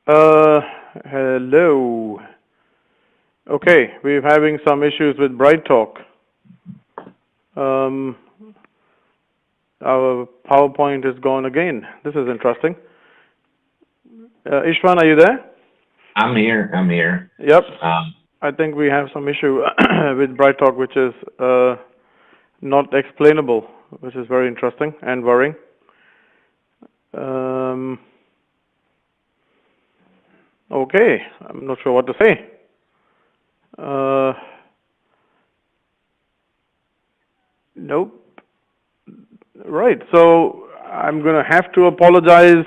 Uh, Hello. Okay, we're having some issues with BrightTalk. Um, our PowerPoint is gone again. This is interesting. Istvan, are you there? I'm here. I'm here. Yep. Um, I think we have some issue with BrightTalk, which is not explainable, which is very interesting and worrying. Um, okay, I'm not sure what to say. Uh, nope. Right. So I'm going to have to apologize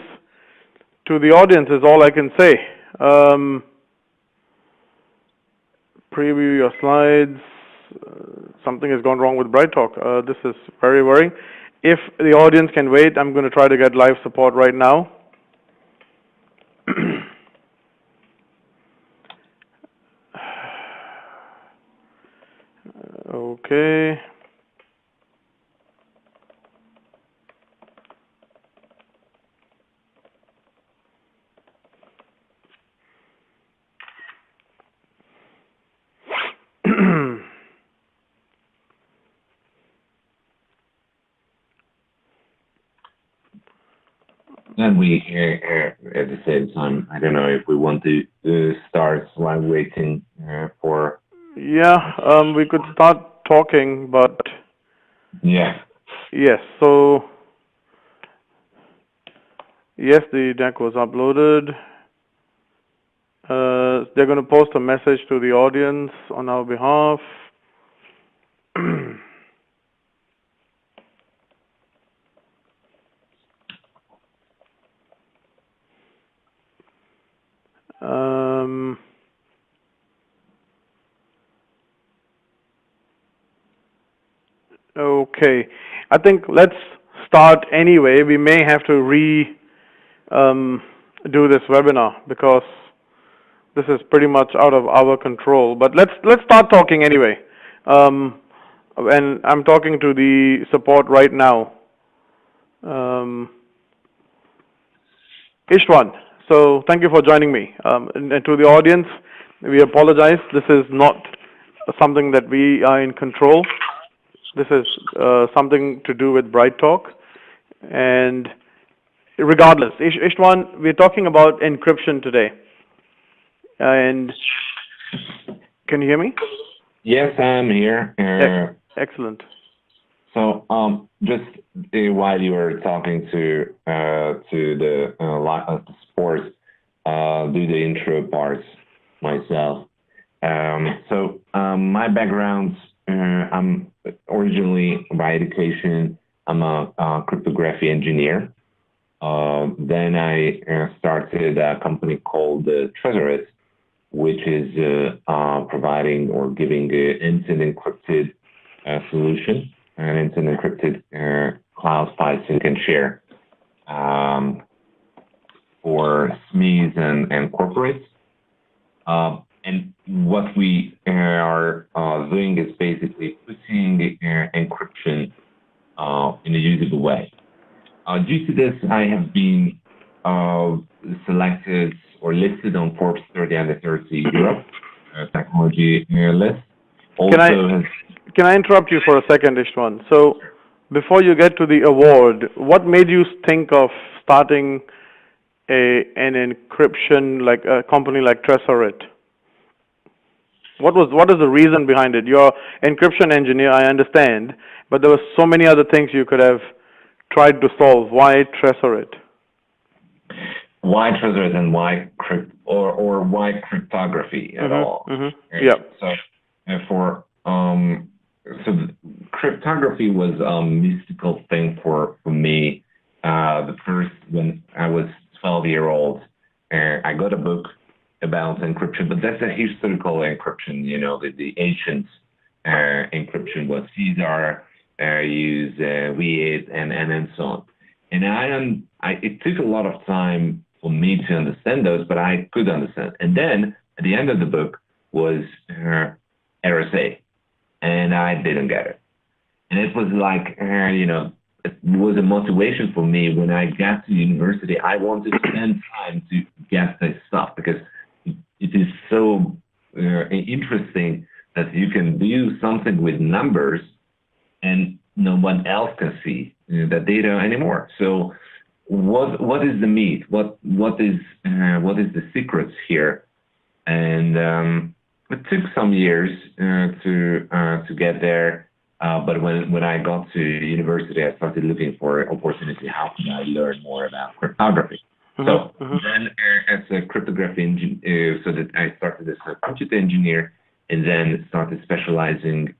to the audience, is all I can say. Um, Preview your slides. Something has gone wrong with BrightTalk. This is very worrying. If the audience can wait, I'm going to try to get live support right now. Okay. and we at the same time, I don't know if we want to start while waiting for. Yeah, we could start talking, but Yeah. yes, so yes, the deck was uploaded. They're going to post a message to the audience on our behalf. um, okay, I think let's start anyway. We may have to do this webinar because this is pretty much out of our control. But let's start talking anyway. And I'm talking to the support right now. Istvan, so thank you for joining me. And to the audience, we apologize. This is not something that we are in control. This is something to do with BrightTalk. And regardless, Istvan, we're talking about encryption today. And can you hear me? Yes, I'm here. Excellent. So, just while you were talking to the sports, do the intro parts myself. My background, I'm originally by education, I'm a cryptography engineer. Then I started a company called Tresorit, which is providing or giving an instant encrypted solution, an instant encrypted cloud file sync and share for SMEs and corporates. And what we are doing is basically putting encryption in a usable way. Due to this, I have been selected or listed on Forbes 30 under 30 Europe technology list. Also, can I interrupt you for a second, Istvan? So, before you get to the award, what made you think of starting an encryption like a company like Tresorit? What is the reason behind it? You're encryption engineer, I understand, but there were so many other things you could have tried to solve. Why Tresorit? Why Tresorit and why why cryptography at all? Yeah. So cryptography was a mystical thing for me. The first when I was 12-year-old, I got a book about encryption, but that's a historical encryption. You know, the ancient encryption was Caesar used V8 and so on. And it took a lot of time for me to understand those, but I could understand. And then at the end of the book was RSA, and I didn't get it. And it was like, it was a motivation for me when I got to university. I wanted to spend time to get this stuff, because it is so interesting that you can do something with numbers and no one else can see that data anymore. So what is the meat? What is the secrets here? And it took some years to get there. But when I got to university, I started looking for opportunity. How can I learn more about cryptography? So then, as a cryptography engineer, so that I started as a computer engineer, and then started specializing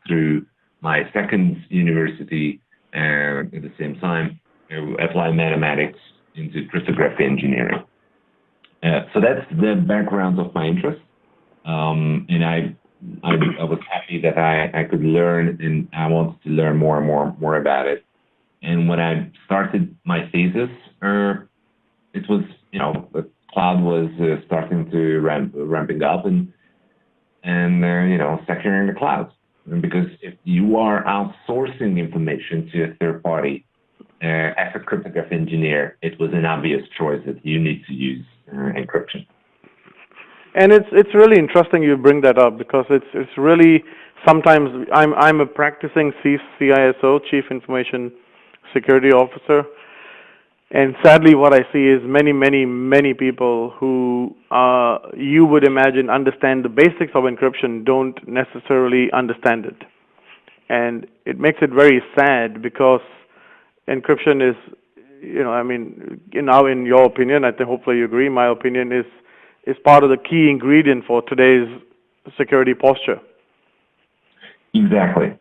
through my second university at the same time, applied mathematics into cryptography engineering. So that's the background of my interest, and I was happy that I could learn, and I wanted to learn more and more about it. And when I started my thesis, it was, the cloud was starting to ramping up, and securing the cloud. And because if you are outsourcing information to a third party, as a cryptography engineer, it was an obvious choice that you need to use encryption. And it's really interesting you bring that up, because it's really, sometimes I'm a practicing CISO, Chief Information Security Officer, and sadly what I see is many people who you would imagine understand the basics of encryption don't necessarily understand it. And it makes it very sad, because encryption is, now in your opinion, I think hopefully you agree, my opinion is part of the key ingredient for today's security posture. Exactly.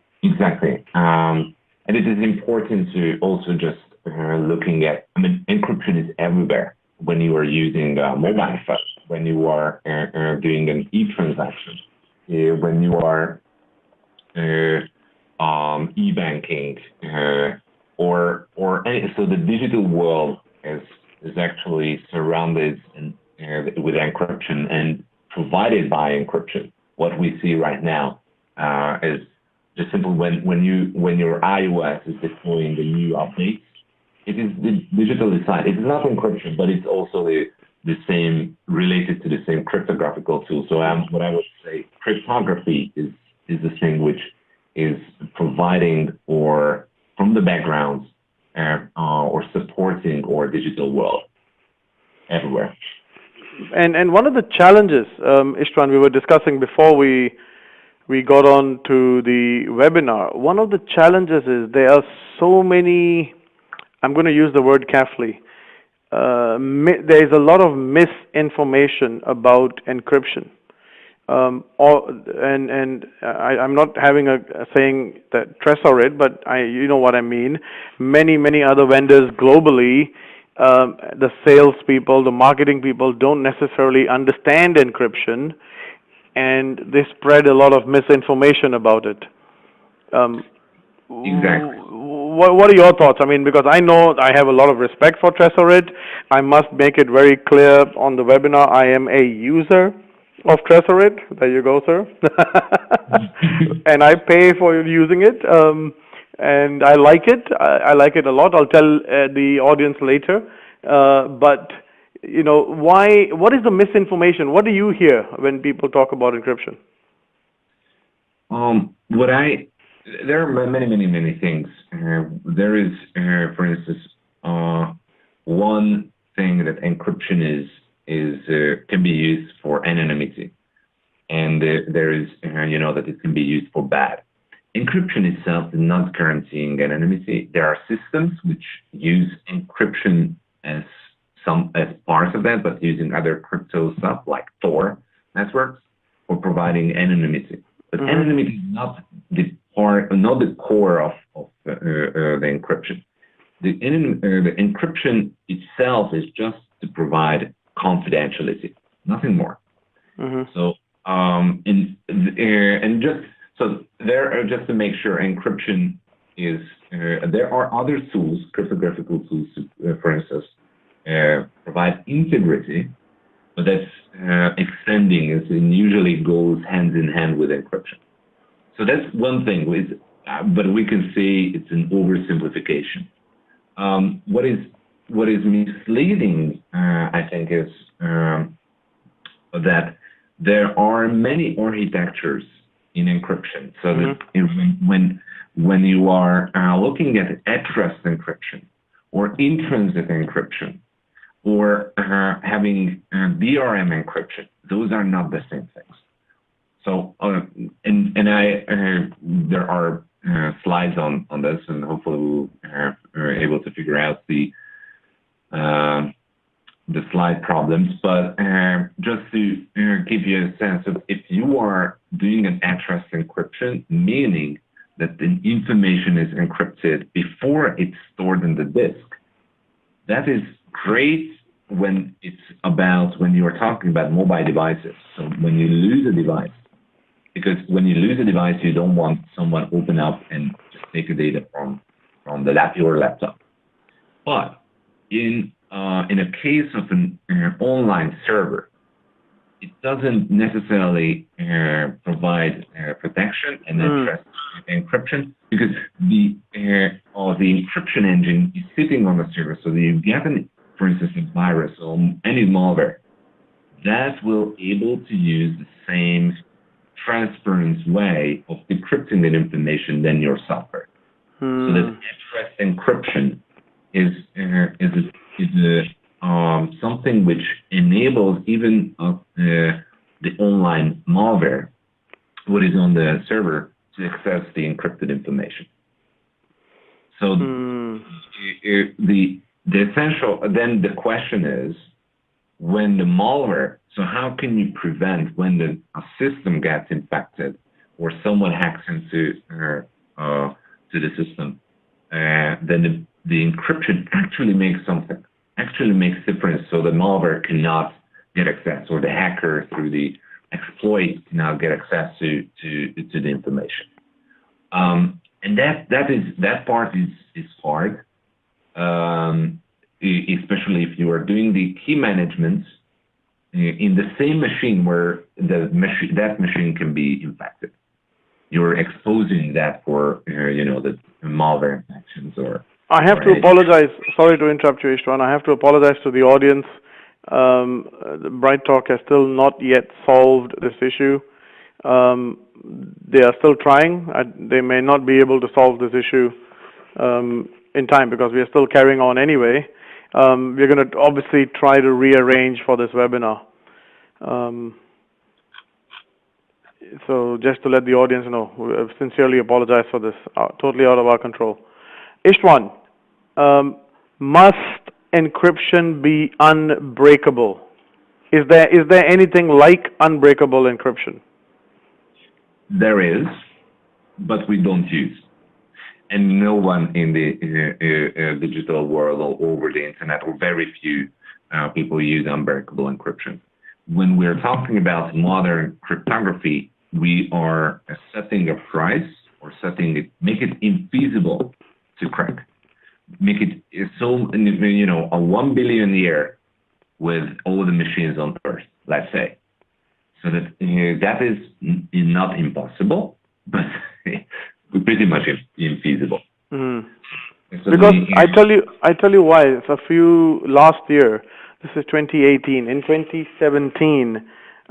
And it is important to also just looking at, encryption is everywhere when you are using mobile phones, when you are doing an e-transaction, when you are e-banking, so the digital world is actually surrounded with encryption and provided by encryption. What we see right now is just simple when your iOS is deploying the new updates, it is the digital side. It's not encryption, but it's also the same, related to the same cryptographic tool. So what I would say, cryptography is the thing which is providing or from the background or supporting our digital world everywhere. And one of the challenges, Istvan, we were discussing before we got on to the webinar, one of the challenges is there are so many, I'm going to use the word carefully, there is a lot of misinformation about encryption. I'm not saying that Tresorit, but you know what I mean. Many other vendors globally, the salespeople, the marketing people don't necessarily understand encryption, and they spread a lot of misinformation about it. Exactly. What are your thoughts? Because I know I have a lot of respect for Tresorit. I must make it very clear on the webinar, I am a user of Tresorit. There you go, sir. And I pay for using it, and I like it. I like it a lot. I'll tell the audience later. But why? What is the misinformation? What do you hear when people talk about encryption? There are many things. There is, for instance, one thing that encryption can be used for anonymity, and there is, that it can be used for bad. Encryption itself is not guaranteeing anonymity. There are systems which use encryption as part of that, but using other crypto stuff like Tor networks for providing anonymity. But anonymity is not the core of the encryption. The encryption itself is just to provide confidentiality, nothing more. So just to make sure, encryption is there are other tools, cryptographic tools, for instance, provide integrity, but that's extending and usually goes hand in hand with encryption. So that's one thing, but we can say it's an oversimplification. What is what is misleading, I think, is that there are many architectures in encryption. So that when you are looking at at-rest encryption or intrinsic encryption or having DRM encryption, those are not the same things. So there are slides on this, and hopefully we'll are able to figure out the slide problems. But just to give you a sense of, if you are doing an at-rest encryption, meaning that the information is encrypted before it's stored in the disk, that is great when you're talking about mobile devices. So when you lose a device, because when you lose a device, you don't want someone open up and just take the data from your laptop. But in a case of an online server, it doesn't necessarily provide protection and at-rest encryption, because the encryption engine is sitting on the server. So you get, for instance, a virus or any malware that will able to use the same transparent way of decrypting that information than your software. So that at-rest encryption is something which enables even the online malware, what is on the server, to access the encrypted information. So the essential, then the question is, when the malware, so how can you prevent when a system gets infected or someone hacks into to the system, then the encryption actually makes difference, so the malware cannot get access, or the hacker through the exploit cannot get access to the information. And that part is hard, especially if you are doing the key management in the same machine where that machine can be infected. You're exposing that for the malware infections or. I have to apologize. Sorry to interrupt you, Istvan. I have to apologize to the audience. Bright Talk has still not yet solved this issue. They are still trying. They may not be able to solve this issue in time, because we are still carrying on anyway. We're going to obviously try to rearrange for this webinar. So just to let the audience know, we sincerely apologize for this. Totally out of our control. Istvan, must encryption be unbreakable? Is there anything like unbreakable encryption? There is, but we don't use. And no one in the digital world or over the internet, or very few people use unbreakable encryption. When we're talking about modern cryptography, we are setting a price or make it infeasible to crack. Make it so, a 1 billion year with all the machines on Earth, let's say. So that that is not impossible, but pretty much infeasible. Mm-hmm. So because I tell you why. It's last year. This is 2018. In 2017,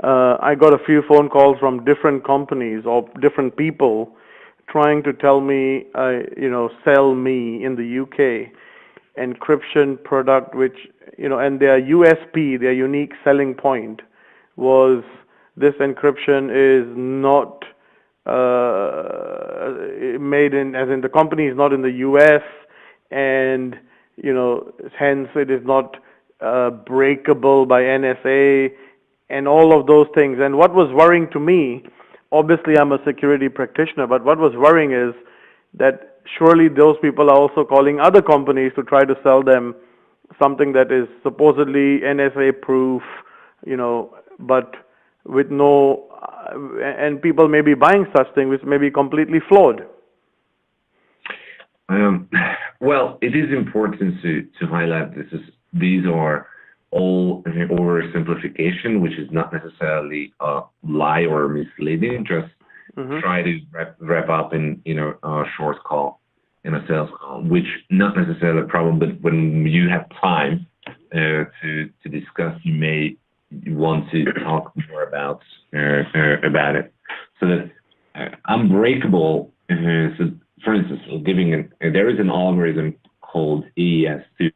I got a few phone calls from different companies or different people trying to tell me, sell me in the UK encryption product, which, and their USP, their unique selling point was this encryption is not made in, as in the company is not in the US, and, hence it is not breakable by NSA and all of those things. And what was worrying to me, obviously I'm a security practitioner, but what was worrying is that surely those people are also calling other companies to try to sell them something that is supposedly NSA proof, but with no, and people may be buying such things which may be completely flawed. Well, it is important to highlight these are all oversimplification, which is not necessarily a lie or misleading. Just try to wrap up in a short call. in a sales call, which not necessarily a problem, but when you have time to discuss, you may want to talk more about it. So that unbreakable. So, for instance, there is an algorithm called AES-2.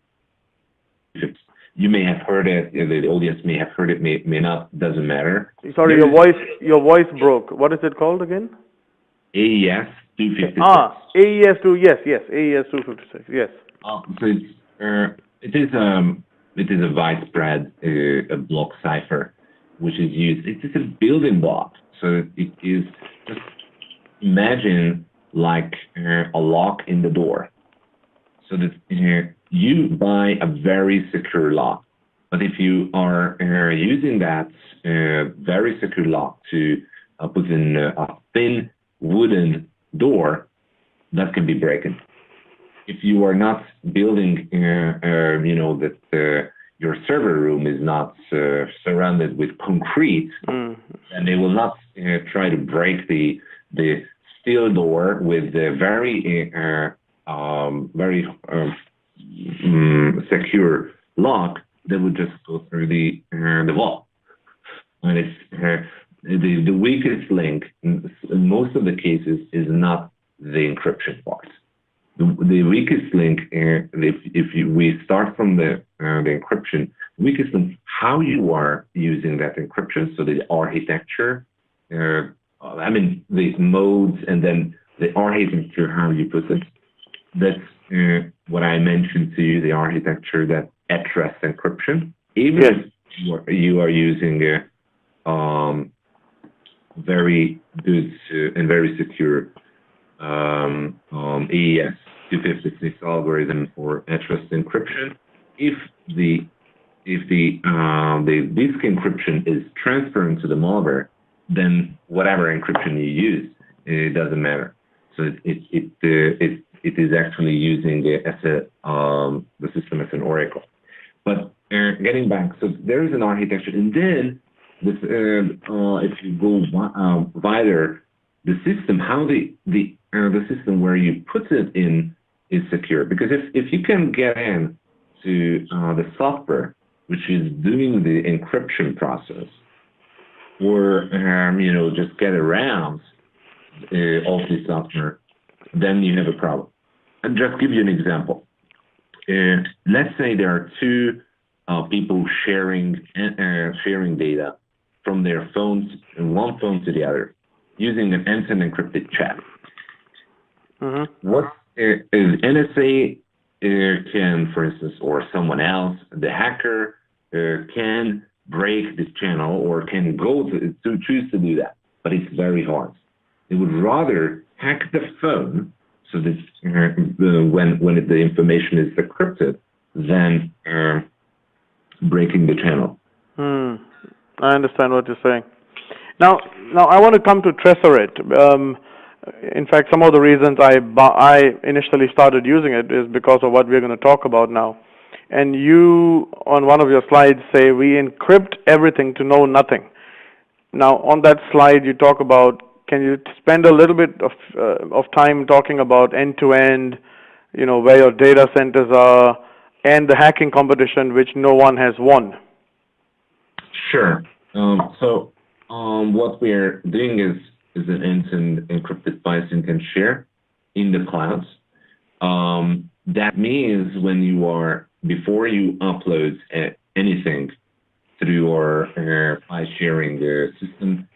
You may have heard it. The audience may have heard it, may not. Doesn't matter. Sorry, your voice broke. What is it called again? AES-256. AES-2. Yes. AES-256. Yes. So it is a widespread block cipher, which is used. It is a building block. So it is just imagine like a lock in the door. So that you buy a very secure lock, but if you are using that very secure lock to put in a thin wooden door, that can be broken. If you are not building, that your server room is not surrounded with concrete, then they will not try to break the steel door with the very secure lock that would just go through the wall. And it's the weakest link in most of the cases is not the encryption part. The weakest link, we start from the encryption, the weakest link, how you are using that encryption, so the architecture, the modes, and then the architecture, how you put it. That's what I mentioned to you, the architecture that at rest encryption. Even if you are using a very good and very secure AES 256 algorithm for at rest encryption, if the disk encryption is transferring to the malware, then whatever encryption you use, it doesn't matter. So it is actually using the system as an oracle. But getting back, so there is an architecture, and then this, if you go wider, the system, how the system where you put it in is secure. Because if you can get in to the software which is doing the encryption process, or just get around all the software, then you have a problem. I'll just give you an example. Let's say there are two people sharing data from their phones, one phone to the other, using an end-to-end encrypted chat. What NSA can, for instance, or someone else, the hacker can break this channel or can go to choose to do that, but it's very hard. They would rather hack the phone so that when the information is encrypted than breaking the channel. I understand what you're saying. Now I want to come to Tresorit. In fact, some of the reasons I initially started using it is because of what we're going to talk about now. And you, on one of your slides, say we encrypt everything to know nothing. Now, on that slide, you talk about, can you spend a little bit of time talking about end-to-end, where your data centers are, and the hacking competition, which no one has won? Sure. So what we're doing is an end-to-end encrypted file sync and share in the clouds. That means before you upload anything through your file sharing system,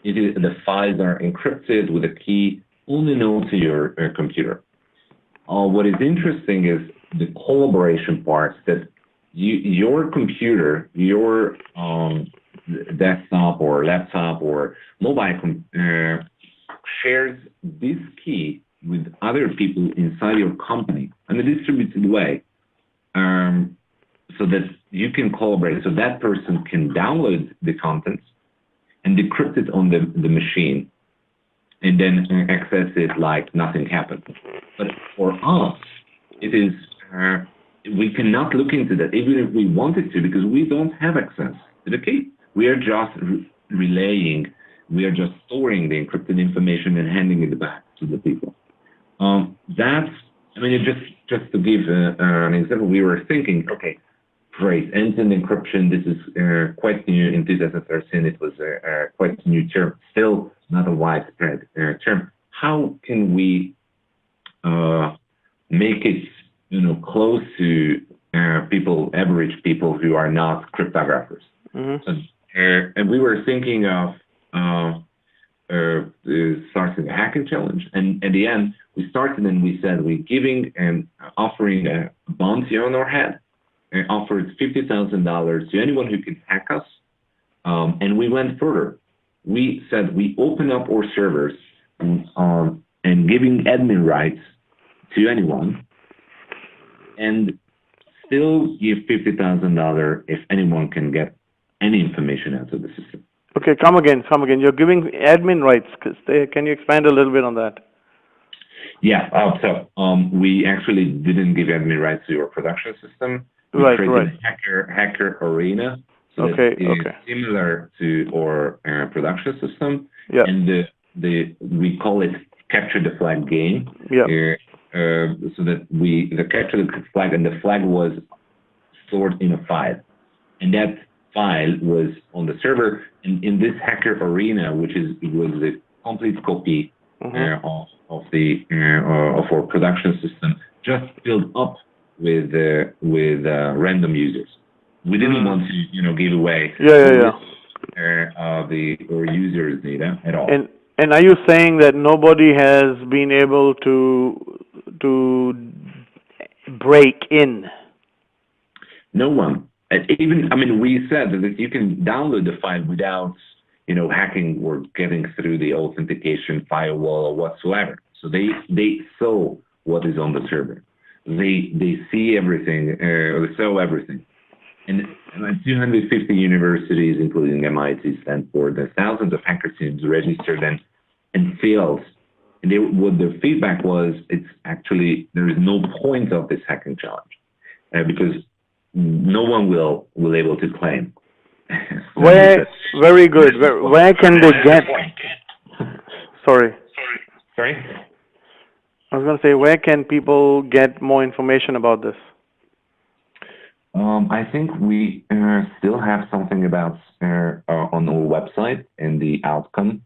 the files are encrypted with a key only known to your computer. What is interesting is the collaboration part, that your computer, your desktop or laptop or mobile shares this key with other people inside your company in a distributed way, so that you can collaborate. So that person can download the contents and decrypt it on the machine, and then access it like nothing happened. But for us, it is we cannot look into that, even if we wanted to, because we don't have access to the key. We are just relaying, we are just storing the encrypted information and handing it back to the people. That's I mean, just to give an example, we were thinking, okay, great, end-to-end encryption. This is quite new in 2013. It was a quite new term, still not a widespread term. How can we make it, close to average people who are not cryptographers? Mm-hmm. So, and we were thinking of starting a hacking challenge. And at the end, we started and we said we're giving and offering a bounty on our head, and offered $50,000 to anyone who can hack us. And we went further. We said we open up our servers and giving admin rights to anyone, and still give $50,000 if anyone can get any information out of the system. Okay, come again. You're giving admin rights. Can you expand a little bit on that? Yeah, we actually didn't give admin rights to our production system. We created a hacker arena, so that is similar to our production system. Yeah. And we call it capture the flag game. Yeah. So that the capture the flag, and the flag was stored in a file, and that file was on the server. And in this hacker arena, which was the complete copy of our production system, just filled up with random users. We didn't want to give away our users' data at all. And are you saying that nobody has been able to break in? No one. We said that you can download the file without, hacking or getting through the authentication firewall or whatsoever. So they saw what is on the server. They see everything, or they saw everything. And 250 universities, including MIT, Stanford, thousands of hacker teams registered and failed. And what their feedback was, it's actually, there is no point of this hacking challenge because no one will able to claim. Very good. Where can they get? Sorry. I was going to say, where can people get more information about this? I think we still have something about on our website and the outcome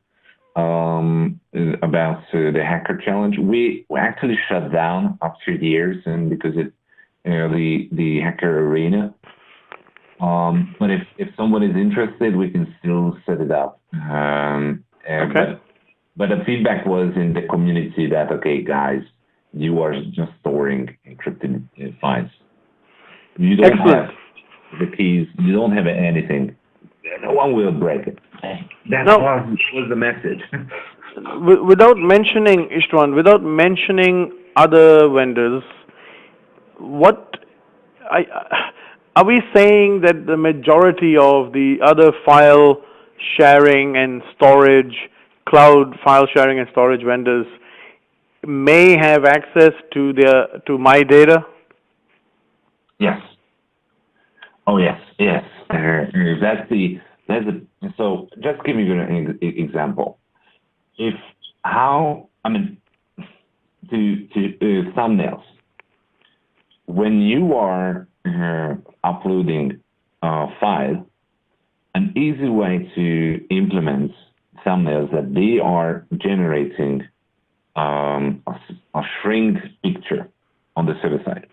about the hacker challenge. We actually shut down after years, and because the hacker arena. But if someone is interested, we can still set it up. But the feedback was in the community that, okay, guys, you are just storing encrypted files. You don't have the keys. You don't have anything. No one will break it. That was the message. Without mentioning, Istvan, without mentioning other vendors, are we saying that the majority of the other file sharing and storage, cloud file sharing and storage vendors may have access to my data? Yes. Oh yes. So just give you an example. To thumbnails. When you are uploading a file, an easy way to implement thumbnails that they are generating a shrinked picture on the server side.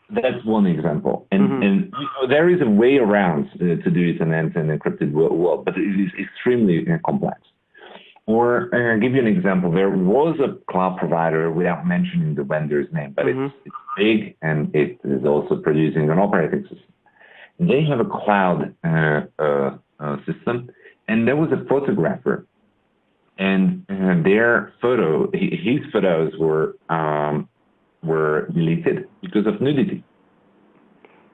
That's one example, and there is a way around to do it in an end-to-end encrypted world, but it is extremely complex. Or give you an example. There was a cloud provider, without mentioning the vendor's name, but it's big and it is also producing an operating system. They have a cloud system, and there was a photographer, and his photos were deleted because of nudity.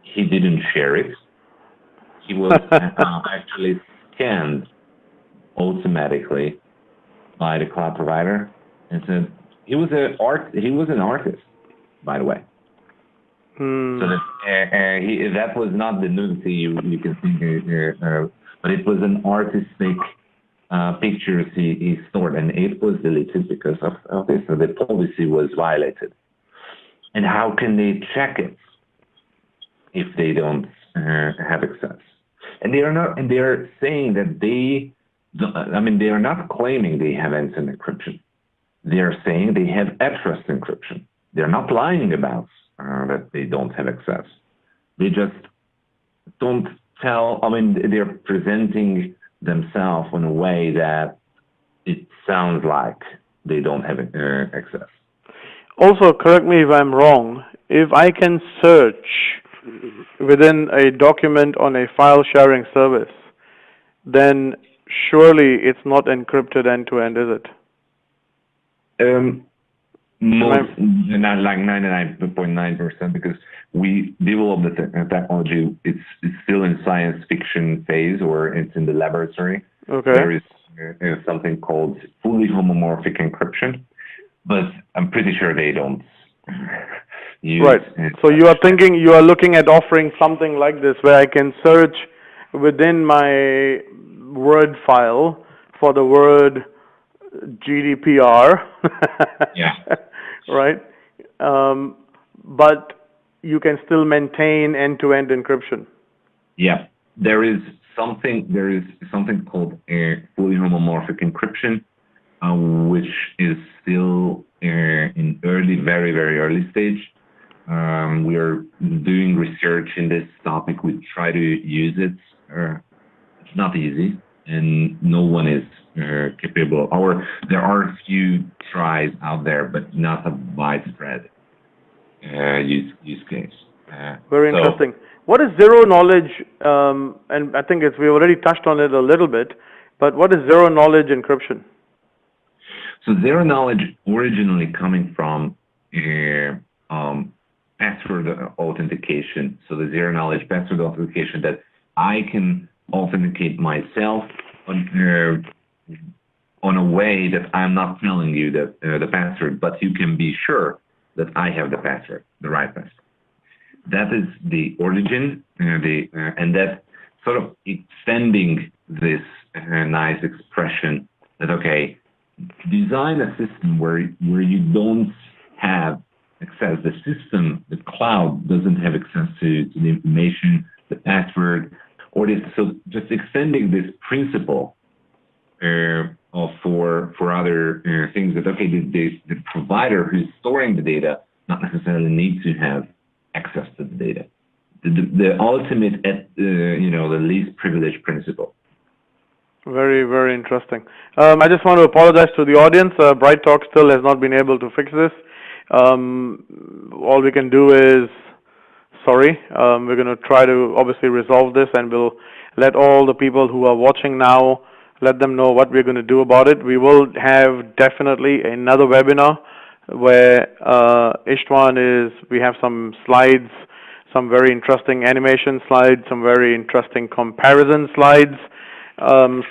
He didn't share it. He was actually scanned automatically by the cloud provider, and said he was an artist, by the way. So that was not the nudity you can think, but it was an artistic pictures he stored, and it was deleted because of this. So the policy was violated. And how can they check it if they don't have access? And they are not. And they are saying that they are not claiming they have end-to-end encryption. They are saying they have at-rest encryption. They're not lying about that they don't have access. They just don't tell. They're presenting themselves in a way that it sounds like they don't have access. Also, correct me if I'm wrong, if I can search within a document on a file sharing service, then surely it's not encrypted end-to-end, is it? Most, not like 99.9%, because we developed the technology. It's still in science fiction phase, or it's in the laboratory. Okay. There is something called fully homomorphic encryption, but I'm pretty sure they don't use right. So you are looking at offering something like this, where I can search within my Word file for the word GDPR. Yeah. Right. But you can still maintain end-to-end encryption. Yeah. There is something called fully homomorphic encryption, which is still in very, very early stage. We are doing research in this topic. We try to use it. It's not easy, and no one is capable. Or there are a few tries out there, but not a widespread use case. Very interesting. What is zero knowledge? And I think we already touched on it a little bit, but what is zero knowledge encryption? So zero knowledge originally coming from password authentication. So the zero knowledge password authentication, that I can authenticate myself on a way that I'm not telling you that the password, but you can be sure that I have the password, the right password. That is the origin, and that sort of extending this nice expression that, okay, design a system where you don't have access. The system, the cloud, doesn't have access to the information, the password, or this. So just extending this principle for other things, that, okay, the provider who's storing the data not necessarily need to have access to the data. The ultimate, the least privileged principle. Very, very interesting. I just want to apologize to the audience. Bright Talk still has not been able to fix this. All we can do is, sorry, we're going to try to obviously resolve this, and we'll let all the people who are watching now, let them know what we're going to do about it. We will have definitely another webinar where we have some slides, some very interesting animation slides, some very interesting comparison slides.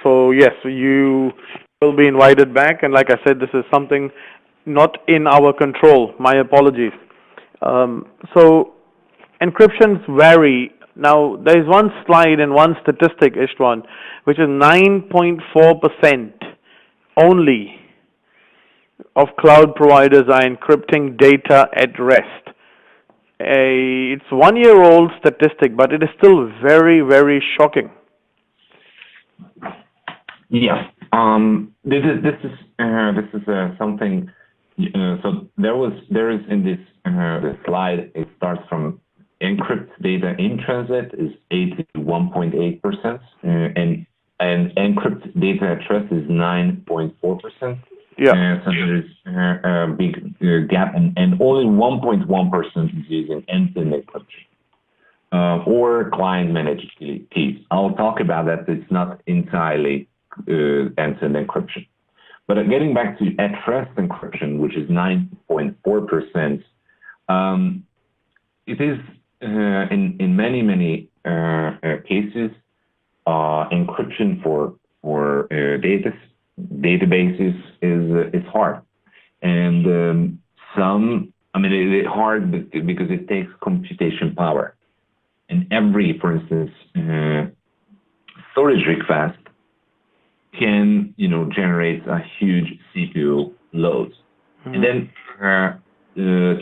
So yes, you will be invited back, and like I said, this is something not in our control. My apologies. So encryptions vary. Now, there is one slide and one statistic, Istvan, which is 9.4% only of cloud providers are encrypting data at rest. It's 1 year old statistic, but it is still very, very shocking. Yeah. This is something. So there is in this the slide. It starts from encrypt data in transit is 81.8%, and encrypt data at rest is 9.4%. Yeah. So there is a big gap, and only 1.1% is using end-to-end encryption or client-managed keys. I'll talk about that. It's not entirely end-to-end encryption. But getting back to at-rest encryption, which is 9.4%, it is in many cases encryption for databases is hard, and it's hard because it takes computation power, and every, for instance, storage request can, generate a huge CPU load. And then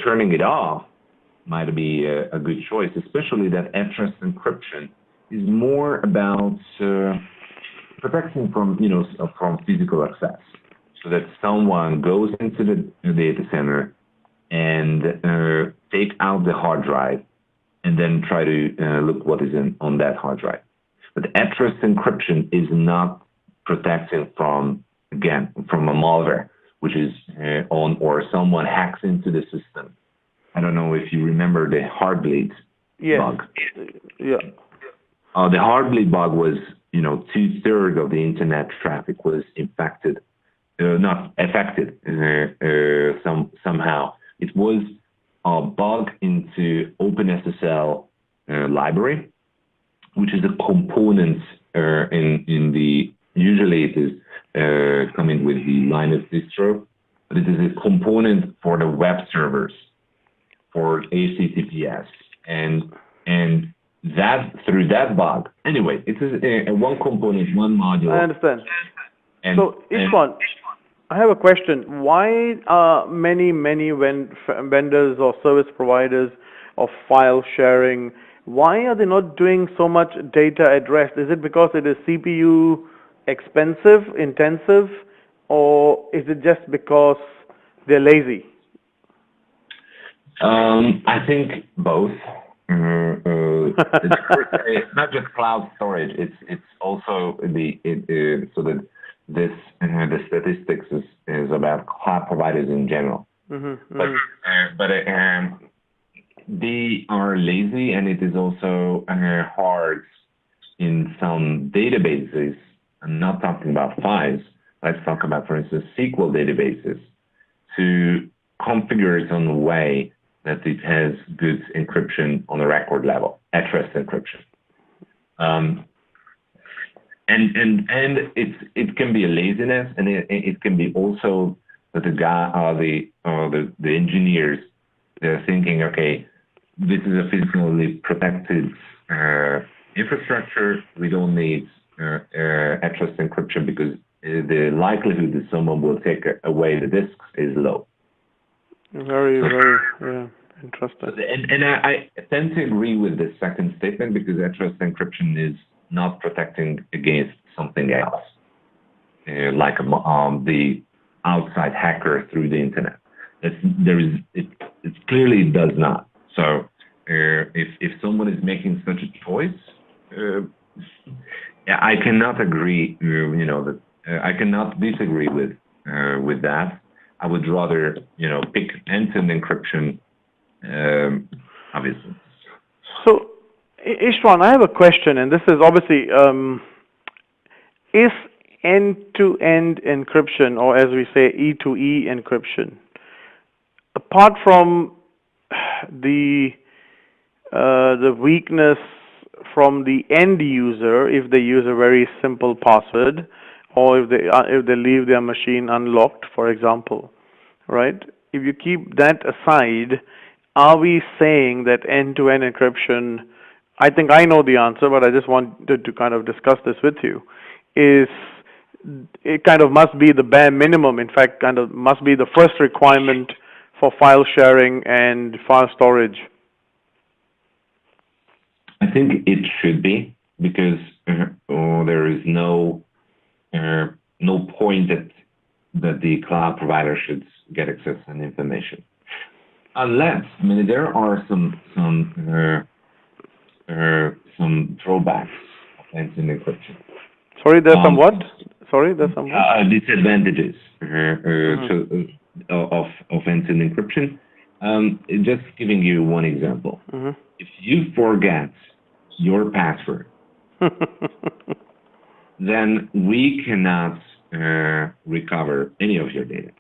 turning it off might be a good choice, especially that at-rest encryption is more about protection from, from physical access, so that someone goes into the data center and take out the hard drive and then try to look what is on that hard drive. But at-rest encryption is not protecting from a malware, which is on, or someone hacks into the system. I don't know if you remember the Heartbleed bug. Yeah. The Heartbleed bug was, 2/3 of the internet traffic was infected, not affected somehow. It was a bug into OpenSSL library, which is a component in the, usually it is coming with the Linux distro, but it is a component for the web servers, for HTTPS, and that, through that bug. Anyway, it is a one component, one module. I understand. So, Istvan, I have a question. Why are many vendors or service providers of file sharing, why are they not doing so much data at rest? Is it because it is CPU intensive, or is it just because they're lazy? I think both. It's not just cloud storage. It's also so that the statistics is about cloud providers in general. But they are lazy, and it is also hard in some databases. I'm not talking about files. Let's talk about, for instance, SQL databases, to configure it in a way that it has good encryption on a record level, at-rest encryption. And it can be a laziness, and it can be also that the engineers, they're thinking, okay, this is a physically protected infrastructure. We don't need at-rest encryption because the likelihood that someone will take away the disks is low. Very interesting. And I tend to agree with the second statement, because at-rest encryption is not protecting against something else, like the outside hacker through the internet. It clearly does not. So if someone is making such a choice, I cannot agree. That I cannot disagree with that. I would rather, pick end-to-end encryption, obviously. So, Istvan, I have a question, and this is obviously, is end-to-end encryption, or as we say, E2E encryption, apart from the weakness from the end user, if they use a very simple password, or if they leave their machine unlocked, for example, right? If you keep that aside, are we saying that end-to-end encryption, I think I know the answer, but I just wanted to kind of discuss this with you, is it kind of must be the bare minimum, in fact, kind of must be the first requirement for file sharing and file storage? I think it should be, because there is no point that the cloud provider should get access to information, unless, there are some drawbacks of end-to-end encryption. Sorry, there's some what? Sorry, there's some what? Disadvantages of end-to-end encryption. Just giving you one example. If you forget your password, then we cannot recover any of your data.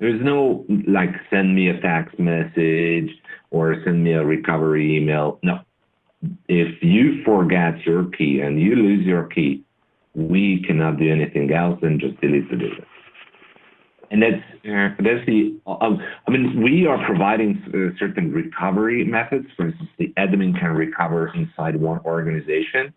There's no, like, send me a text message or send me a recovery email. No. If you forget your key and you lose your key, we cannot do anything else than just delete the data. And that's we are providing certain recovery methods. For instance, the admin can recover inside one organization,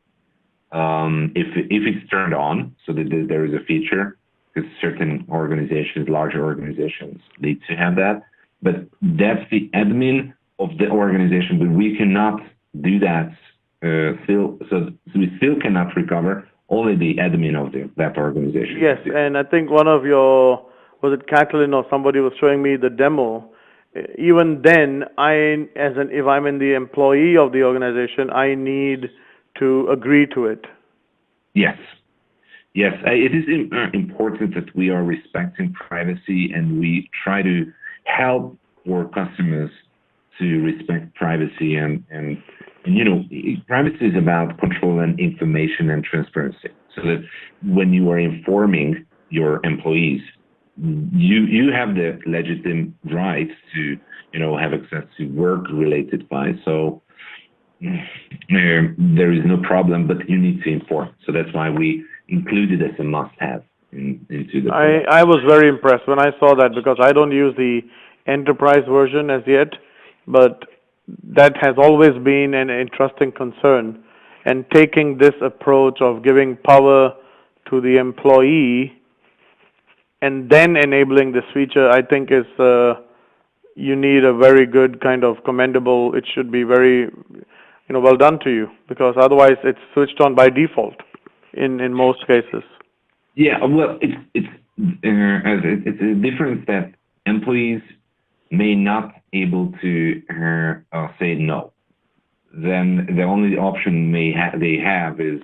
if it's turned on, so that there is a feature, because certain organizations, larger organizations, need to have that. But that's the admin of the organization, but we cannot do that still. So we still cannot recover only the admin of that organization. Yes, and I think one of your, was it Catalin or somebody was showing me the demo. Even then, if I'm in the employee of the organization, I need to agree to it. Yes. Yes, it is important that we are respecting privacy, and we try to help our customers to respect privacy, and privacy is about controlling information and transparency. So that when you are informing your employees, you have the legitimate right to have access to work-related files. So there is no problem, but you need to inform. So that's why we included as a must-have into the. I was very impressed when I saw that, because I don't use the enterprise version as yet, but that has always been an interesting concern. And taking this approach of giving power to the employee and then enabling this feature, I think is you need a very good kind of commendable. It should be very well done to you, because otherwise it's switched on by default in most cases. Yeah, well, it's a difference that employees may not able to say no. Then the only option they have is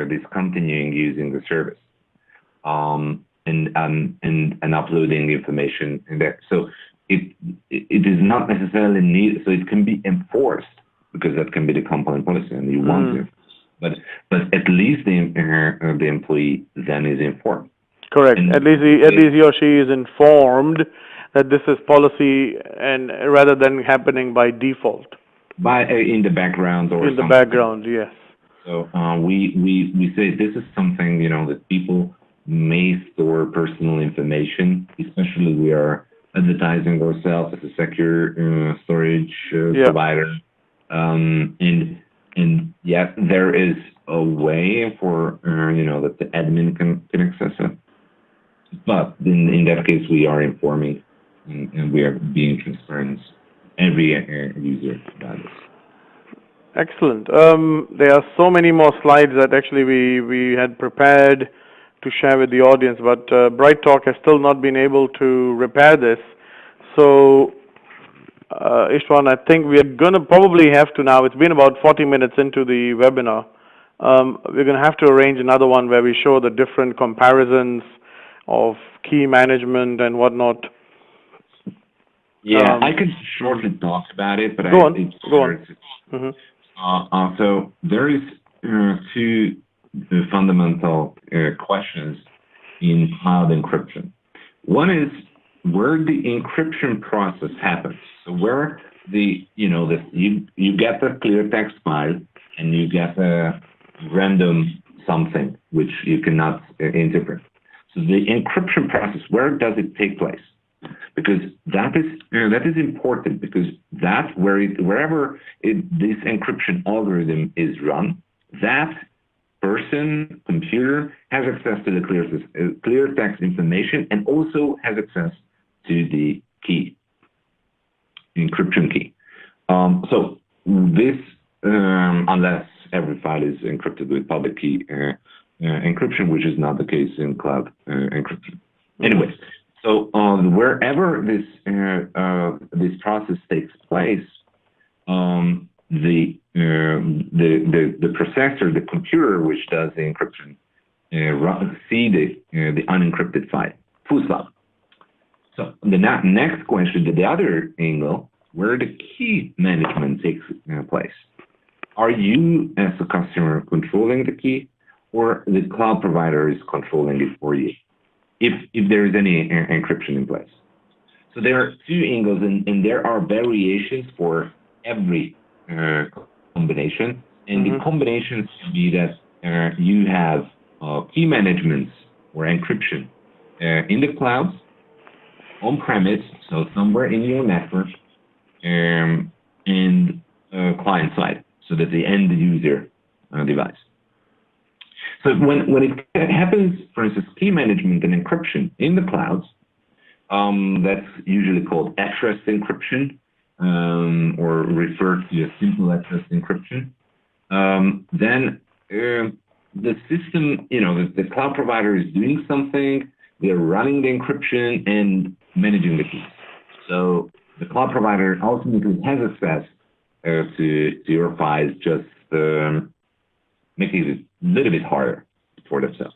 discontinuing using the service, and uploading information in there. So it is not necessarily needed. So it can be enforced, because that can be the company policy, and you want to. But at least the employee then is informed. Correct. At least he or she is informed that this is policy, and rather than happening by default. In the background or in the background, yes. So we say this is something that people may store personal information, especially we are advertising ourselves as a secure storage provider, and yet there is a way for that the admin can access it. But in that case, we are informing and we are being transparent every user about this. Excellent. There are so many more slides that actually we had prepared to share with the audience, but BrightTalk has still not been able to repair this. So, Istvan, I think we are going to probably have to now, it's been about 40 minutes into the webinar, we're going to have to arrange another one where we show the different comparisons of key management and whatnot. Yeah, I could shortly talk about it, but go on. Mm-hmm. So there is two fundamental questions in cloud encryption. One is where the encryption process happens. So where you get the clear text file and you get a random something which you cannot interpret. So the encryption process, where does it take place? Because that is important, because wherever this encryption algorithm is run, that person, computer, has access to the clear text information, and also has access to the key, encryption key. So this, unless every file is encrypted with public key encryption, which is not the case in cloud encryption. Anyway. So wherever this process takes place, the processor, the computer which does the encryption, see the unencrypted file, full stop. So the next question, the other angle, where the key management takes place. Are you, as a customer, controlling the key, or the cloud provider is controlling it for you? If there is any encryption in place. So there are two angles, and there are variations for every combination. And the combinations can be that you have key management or encryption in the cloud, on-premise, so somewhere in your network, and client side, so that the end user device. So when it happens, for instance, key management and encryption in the clouds, that's usually called at-rest encryption, or referred to as simple at-rest encryption. Then the system, the cloud provider is doing something, they're running the encryption and managing the keys. So the cloud provider ultimately has access to your files, just making it a little bit harder for themselves,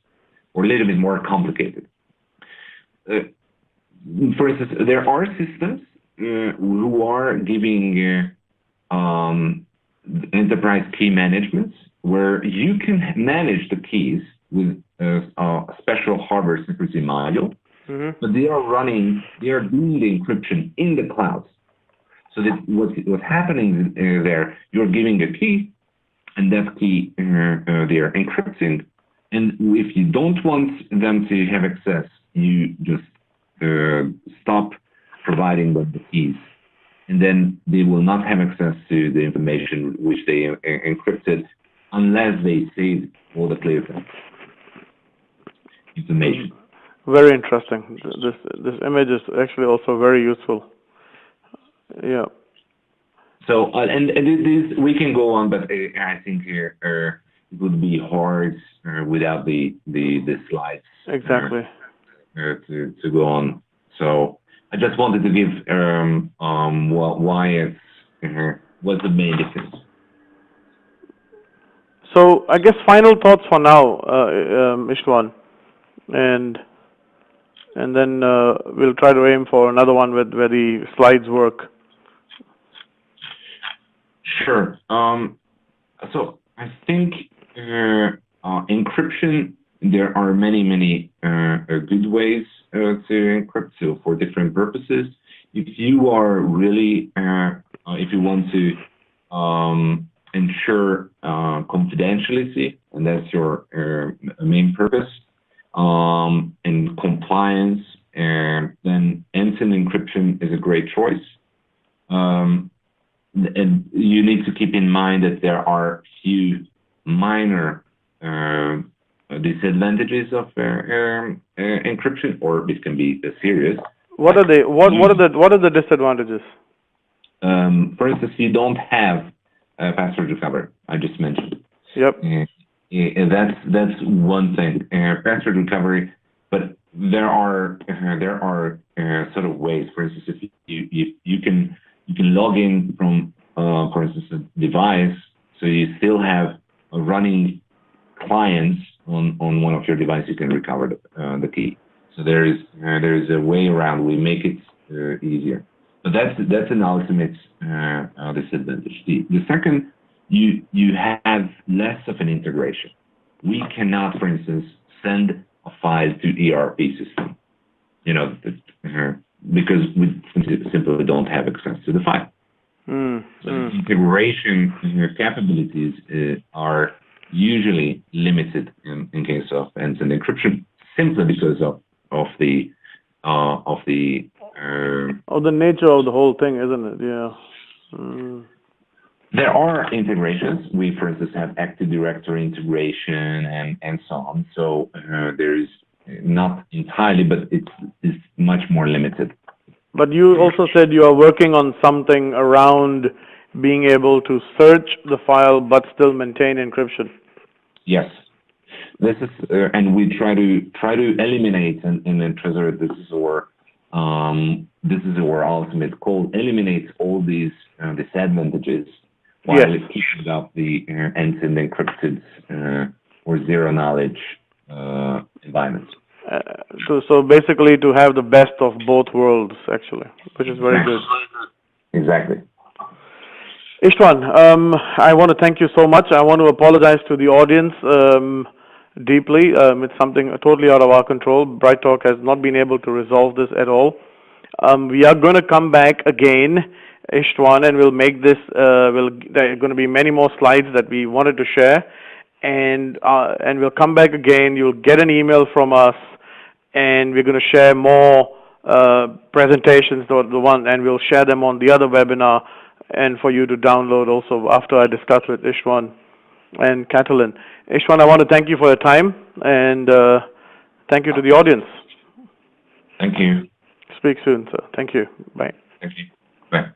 or a little bit more complicated. For instance, there are systems who are giving enterprise key management, where you can manage the keys with a special hardware security module, but they are doing the encryption in the clouds. So that what's happening there, you're giving a key, and that key they are encrypting. And if you don't want them to have access, you just stop providing them the keys, and then they will not have access to the information which they encrypted unless they save all the clear information. Very interesting. This image is actually also very useful. Yeah. So and this we can go on, but I think here it would be hard without the slides. Exactly. To go on. So I just wanted to give why it's what's the main difference. So I guess final thoughts for now, Istvan, and then we'll try to aim for another one where the slides work. Sure. So I think encryption, there are many good ways to encrypt, so for different purposes. If you are really, if you want to ensure confidentiality, and that's your main purpose, and compliance, then end-to-end encryption is a great choice. And you need to keep in mind that there are few minor disadvantages of encryption, or it can be serious. What are they? What are the disadvantages? For instance, you don't have password recovery. I just mentioned. Yep. That's one thing. Password recovery, but there are sort of ways. For instance, if you can log in from, for instance, a device, so you still have a running clients on one of your devices, you can recover the key. So there is a way around. We make it easier, but that's an ultimate disadvantage. The second, you have less of an integration. We cannot, for instance, send a file to ERP system, because we simply don't have access to the file. So integration capabilities are usually limited in case of end-to-end encryption, simply because of the nature of the whole thing, isn't it? Yeah. There are integrations. We, for instance, have Active Directory integration and so on. So there is not entirely, but it's much more limited. But you also said you are working on something around being able to search the file but still maintain encryption. Yes, this is, and we try to eliminate in Tresorit. This is our ultimate goal: eliminate all these disadvantages while keeping up the end-to-end encrypted or zero knowledge environment. So basically, to have the best of both worlds, actually, which is very good. Exactly. Istvan, I want to thank you so much. I want to apologize to the audience deeply. It's something totally out of our control. Bright Talk has not been able to resolve this at all. We are going to come back again, Istvan, and we'll make this. There are going to be many more slides that we wanted to share, and we'll come back again. You'll get an email from us, and we're going to share more presentations. And we'll share them on the other webinar, and for you to download also after I discuss with Istvan. and Catalan. Istvan, I want to thank you for your time, and thank you to the audience. Thank you. Speak soon, sir. Thank you. Bye. Thank you. Bye.